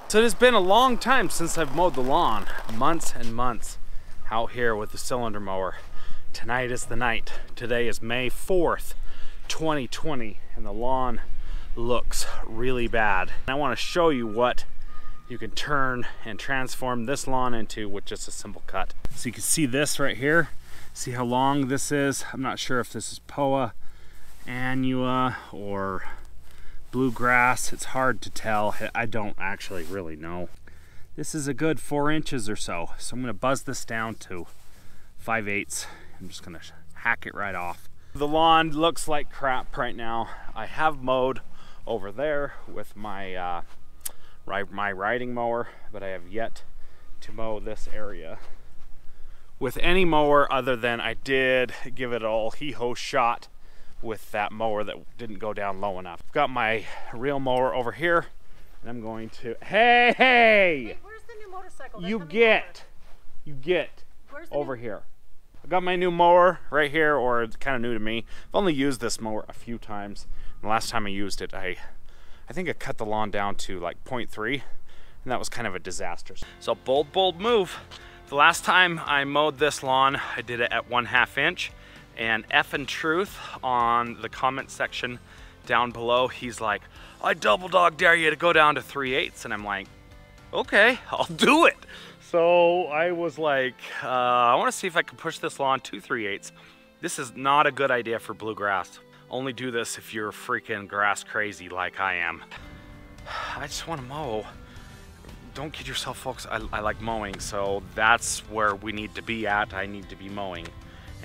So it has been a long time since I've mowed the lawn, months and months out here with the cylinder mower. Tonight is the night. Today is May 4th, 2020, and the lawn looks really bad. And I want to show you what you can turn and transform this lawn into with just a simple cut. So you can see this right here. See how long this is? I'm not sure if this is POA, Annua, or bluegrass. It's hard to tell. I don't actually really know. This is a good 4 inches or so. So I'm gonna buzz this down to 5/8. I'm just gonna hack it right off. The lawn looks like crap right now. I have mowed over there with my my riding mower, but I have yet to mow this area with any mower other than I did give it all hee-ho shot with that mower that didn't go down low enough. I've got my reel mower over here, and I'm going to, hey, where's the new motorcycle? You get over here. I got my new mower right here, or it's kind of new to me. I've only used this mower a few times. The last time I used it, I think I cut the lawn down to like 0.3, and that was kind of a disaster. So bold move. The last time I mowed this lawn, I did it at 1/2 inch, and effing truth on the comment section down below, he's like, I double dog dare you to go down to 3/8, and I'm like, okay, I'll do it. So I was like, I want to see if I can push this lawn to 3/8. This is not a good idea for bluegrass. Only do this if you're freaking grass crazy like I am. I just want to mow. Don't kid yourself, folks. I like mowing, so that's where we need to be at. I need to be mowing.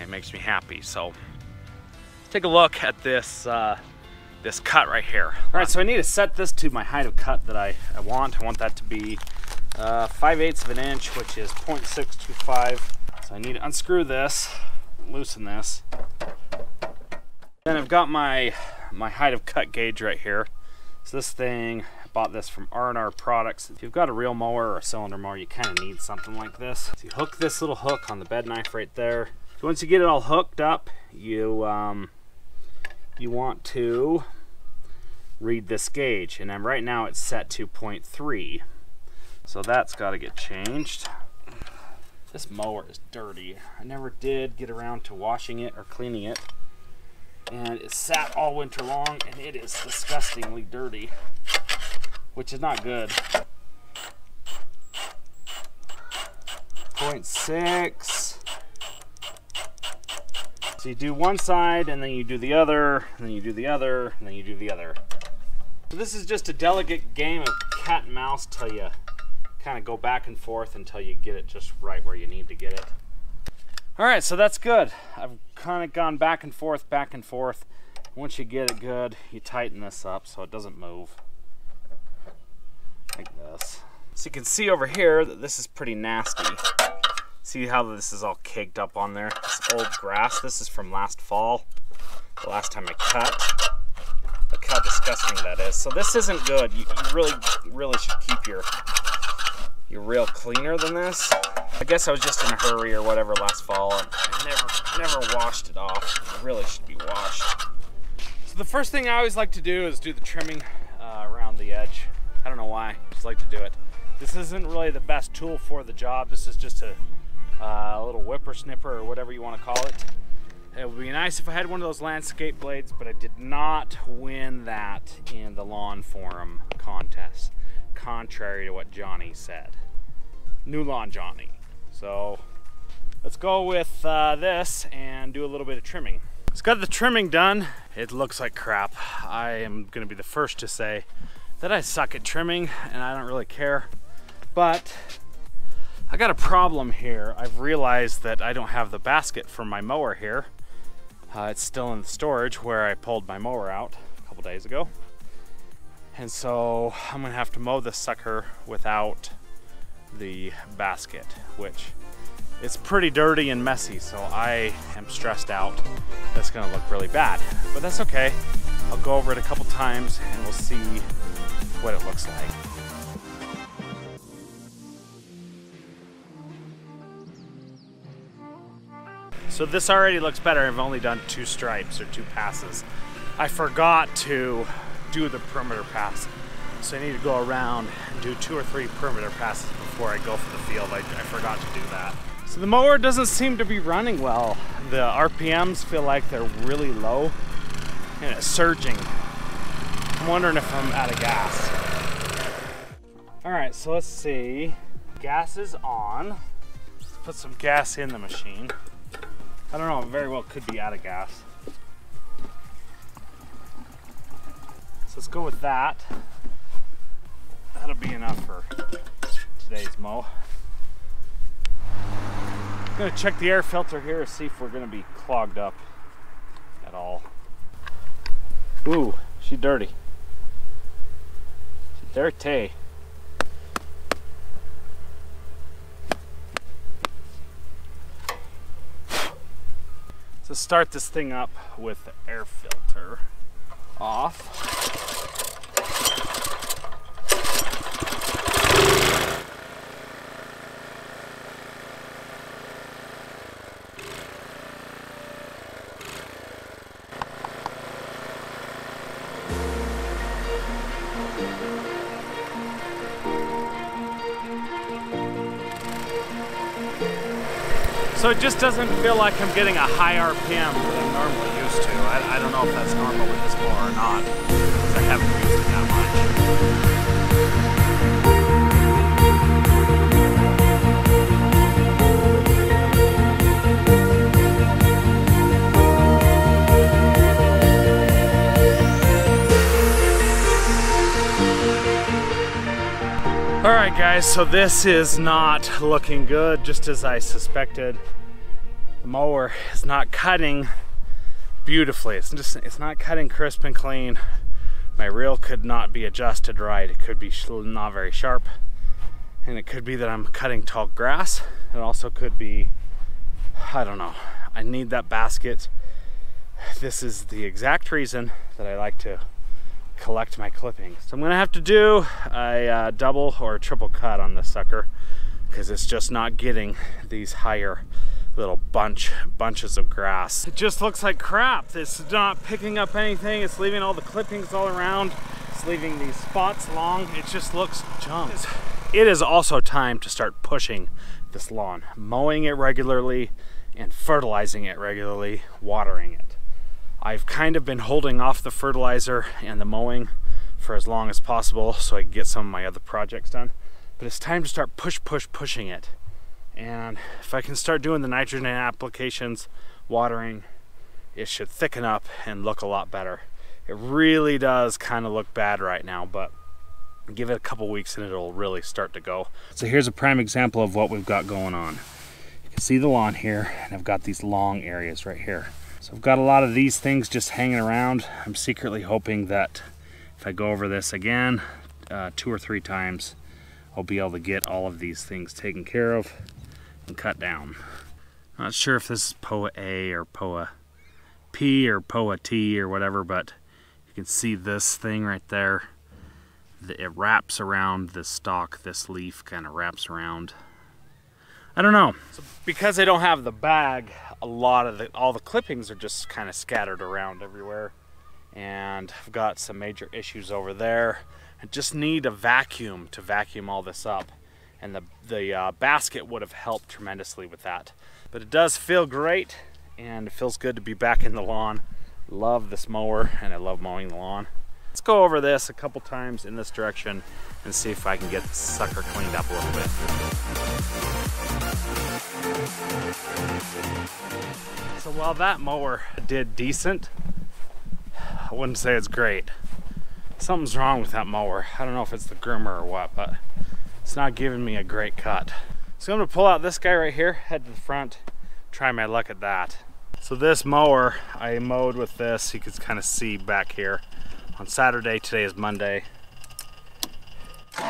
It makes me happy. So take a look at this this cut right here. All right, so I need to set this to my height of cut that I want. I want that to be 5/8 of an inch, which is 0.625. So I need to unscrew this, loosen this. Then I've got my height of cut gauge right here. So this thing, I bought this from R&R Products. If you've got a reel mower or a cylinder mower, you kind of need something like this. So you hook this little hook on the bed knife right there. So once you get it all hooked up, you want to read this gauge, and right now it's set to 0.3. So that's got to get changed. This mower is dirty. I never did get around to washing it or cleaning it, and it sat all winter long, and it is disgustingly dirty, which is not good. 0.6. So you do one side, and then you do the other, and then you do the other, and then you do the other. So this is just a delicate game of cat and mouse till you kind of go back and forth until you get it just right where you need to get it. All right, so that's good. I've kind of gone back and forth, back and forth. Once you get it good, you tighten this up so it doesn't move. Like this. So you can see over here that this is pretty nasty. See how this is all caked up on there? This old grass, this is from last fall. The last time I cut. Look how disgusting that is. So this isn't good. You really should keep your reel cleaner than this. I guess I was just in a hurry or whatever last fall, and I never washed it off. It really should be washed. So the first thing I always like to do is do the trimming around the edge. I don't know why, I just like to do it. This isn't really the best tool for the job. This is just a little whippersnipper or whatever you want to call it. It would be nice if I had one of those landscape blades, but I did not win that in the lawn forum contest, contrary to what Johnny said. New lawn Johnny. So let's go with this and do a little bit of trimming. It's got the trimming done. It looks like crap. I am going to be the first to say that I suck at trimming, and I don't really care. But I got a problem here. I've realized that I don't have the basket for my mower here. It's still in the storage where I pulled my mower out a couple days ago. And so I'm gonna have to mow this sucker without the basket, which it's pretty dirty and messy, so I am stressed out. That's gonna look really bad, but that's okay. I'll go over it a couple times and we'll see what it looks like. So this already looks better. I've only done 2 stripes or 2 passes. I forgot to do the perimeter pass. So I need to go around and do 2 or 3 perimeter passes before I go for the field. I forgot to do that. So the mower doesn't seem to be running well. The RPMs feel like they're really low and it's surging. I'm wondering if I'm out of gas. All right, so let's see. Gas is on. Let's put some gas in the machine. I don't know, it very well could be out of gas. So let's go with that. That'll be enough for today's mow. I'm gonna check the air filter here to see if we're gonna be clogged up at all. Ooh, she's dirty. She's dirty. So start this thing up with the air filter off. So it just doesn't feel like I'm getting a high RPM that I'm normally used to. I don't know if that's normal with this mower or not, because I haven't used it that much. All right guys, so this is not looking good, just as I suspected. The mower is not cutting beautifully. It's not cutting crisp and clean. My reel could not be adjusted right. It could be not very sharp. And it could be that I'm cutting tall grass. It also could be, I don't know. I need that basket. This is the exact reason that I like to collect my clippings. So I'm gonna have to do a double or a triple cut on this sucker because it's just not getting these higher little bunches of grass. It just looks like crap. It's not picking up anything. It's leaving all the clippings all around. It's leaving these spots long. It just looks junk. It is also time to start pushing this lawn, mowing it regularly and fertilizing it regularly, watering it. I've kind of been holding off the fertilizer and the mowing for as long as possible so I can get some of my other projects done. But it's time to start pushing it. And if I can start doing the nitrogen applications, watering, it should thicken up and look a lot better. It really does kind of look bad right now, but give it a couple weeks and it'll really start to go. So here's a prime example of what we've got going on. You can see the lawn here, and I've got these long areas right here. So I've got a lot of these things just hanging around. I'm secretly hoping that if I go over this again 2 or 3 times, I'll be able to get all of these things taken care of and cut down. Not sure if this is POA A or POA P or POA T or whatever, but you can see this thing right there. It wraps around the stalk. This leaf kind of wraps around. I don't know. So because I don't have the bag, all the clippings are just kind of scattered around everywhere. And I've got some major issues over there. I just need a vacuum to vacuum all this up. And the basket would have helped tremendously with that. But it does feel great, and it feels good to be back in the lawn. Love this mower, and I love mowing the lawn. Let's go over this a couple times in this direction and see if I can get the sucker cleaned up a little bit. So while that mower did decent, I wouldn't say it's great. Something's wrong with that mower. I don't know if it's the groomer or what, but it's not giving me a great cut. So I'm gonna pull out this guy right here, head to the front, try my luck at that. So this mower, I mowed with this, you can kind of see back here, on Saturday. Today is Monday. So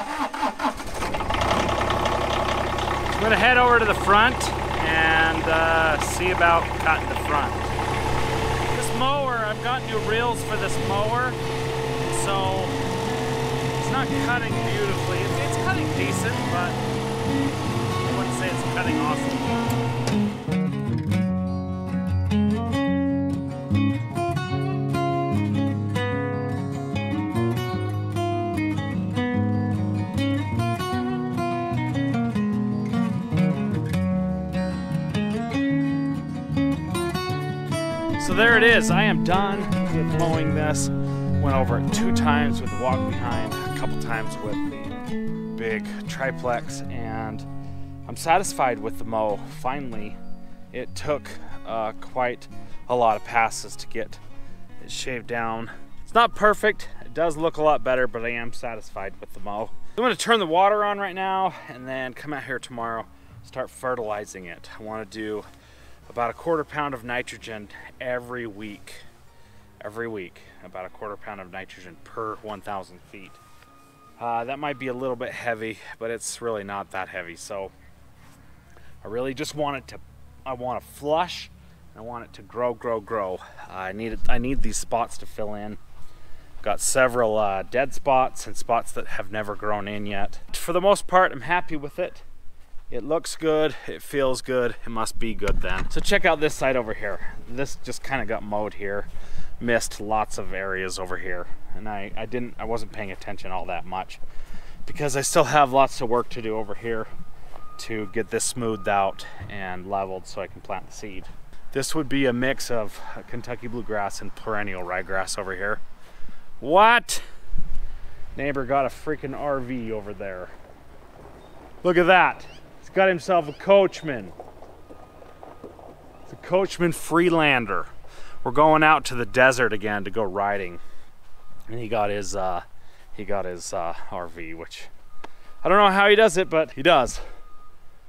I'm gonna head over to the front and see about cutting the front. This mower, I've got new reels for this mower, so it's not cutting beautifully. It's cutting decent, but I wouldn't say it's cutting awesome. So there it is. I am done with mowing this. Went over it 2 times with the walk behind, a couple times with the big triplex, and I'm satisfied with the mow. Finally, it took quite a lot of passes to get it shaved down. It's not perfect. It does look a lot better, but I am satisfied with the mow. I'm going to turn the water on right now and then come out here tomorrow, start fertilizing it. I want to do about 1/4 pound of nitrogen every week. Every week, about 1/4 pound of nitrogen per 1,000 feet. That might be a little bit heavy, but it's really not that heavy. So I really just want it to, I want to flush, and I want it to grow, grow, grow. I need these spots to fill in. Got several dead spots and spots that have never grown in yet. For the most part, I'm happy with it. It looks good, it feels good, it must be good then. So check out this side over here. This just kind of got mowed here. Missed lots of areas over here. And I wasn't paying attention all that much because I still have lots of work to do over here to get this smoothed out and leveled so I can plant the seed. This would be a mix of Kentucky bluegrass and perennial ryegrass over here. What? Neighbor got a freaking RV over there. Look at that. He's got himself a coachman. It's a coachman Freelander. We're going out to the desert again to go riding. And he got his RV, which I don't know how he does it, but he does.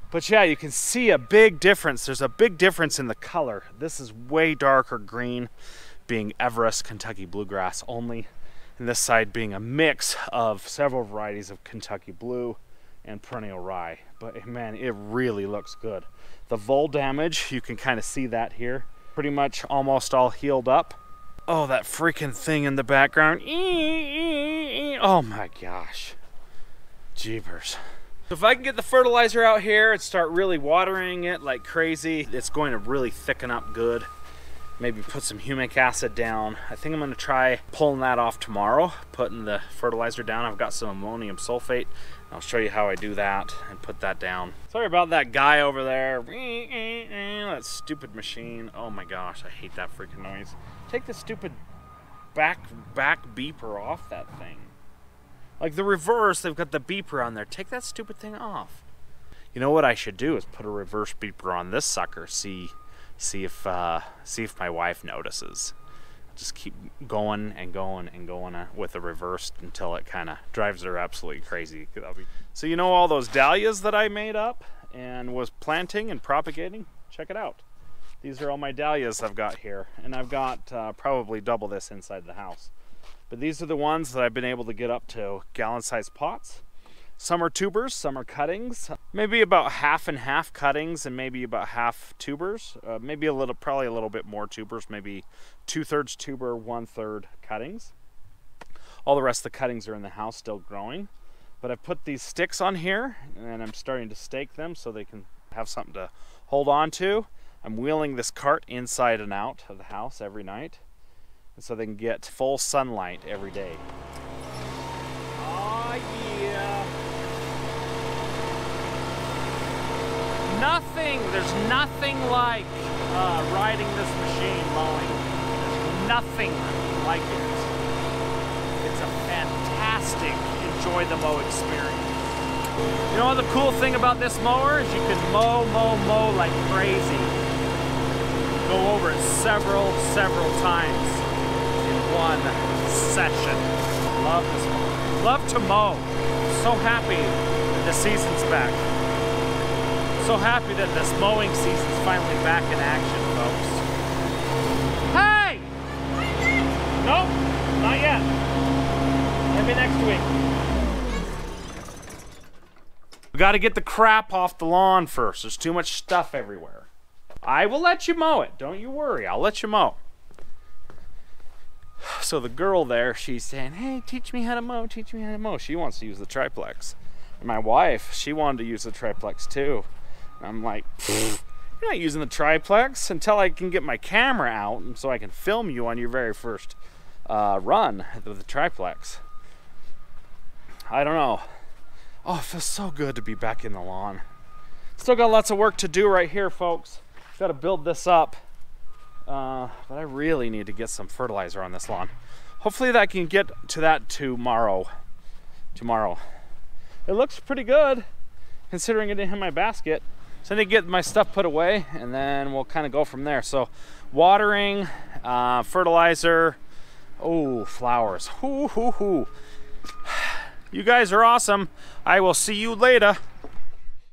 But yeah, you can see a big difference. There's a big difference in the color. This is way darker green, being Everest Kentucky bluegrass only. And this side being a mix of several varieties of Kentucky blue and perennial rye. But man, it really looks good. The vole damage, you can kind of see that here. Pretty much almost all healed up. Oh, that freaking thing in the background. Oh my gosh. Jeepers. So if I can get the fertilizer out here and start really watering it like crazy, it's going to really thicken up good. Maybe put some humic acid down. I think I'm going to try pulling that off tomorrow, putting the fertilizer down. I've got some ammonium sulfate. I'll show you how I do that and put that down. Sorry about that guy over there. That stupid machine. Oh my gosh, I hate that freaking noise. Take the stupid back beeper off that thing. Like the reverse, they've got the beeper on there. Take that stupid thing off. You know what I should do is put a reverse beeper on this sucker. See if my wife notices. Just keep going and going and going with the reverse until it kind of drives her absolutely crazy. So you know all those dahlias that I made up and was planting and propagating? Check it out. These are all my dahlias I've got here, and I've got probably double this inside the house. But these are the ones that I've been able to get up to gallon-sized pots. Some are tubers, some are cuttings. Maybe about half and half cuttings and maybe about half tubers. Maybe probably a little bit more tubers, maybe 2/3 tuber, 1/3 cuttings. All the rest of the cuttings are in the house still growing. But I've put these sticks on here and I'm starting to stake them so they can have something to hold on to. I'm wheeling this cart inside and out of the house every night so they can get full sunlight every day. Oh yeah. There's nothing like riding this machine mowing. There's nothing like it. It's a fantastic enjoy the mow experience. You know what the cool thing about this mower is? You can mow like crazy. Go over it several times in one session. Love this mower. Love to mow. So happy that the season's back. So happy that this mowing season's finally back in action, folks. Hey! Nope, not yet. Maybe next week. We gotta get the crap off the lawn first. There's too much stuff everywhere. I will let you mow it. Don't you worry, I'll let you mow. So the girl there, she's saying, hey, teach me how to mow, teach me how to mow. She wants to use the triplex. And my wife, she wanted to use the triplex too. I'm like, you're not using the triplex until I can get my camera out and so I can film you on your very first run with the triplex. I don't know. Oh, it feels so good to be back in the lawn. Still got lots of work to do right here, folks. Got to build this up But I really need to get some fertilizer on this lawn. Hopefully that can get to that tomorrow. It looks pretty good considering it didn't hit my basket. So I need to get my stuff put away and then we'll kind of go from there. So watering, fertilizer, oh, flowers. Hoo, hoo, hoo. You guys are awesome. I will see you later.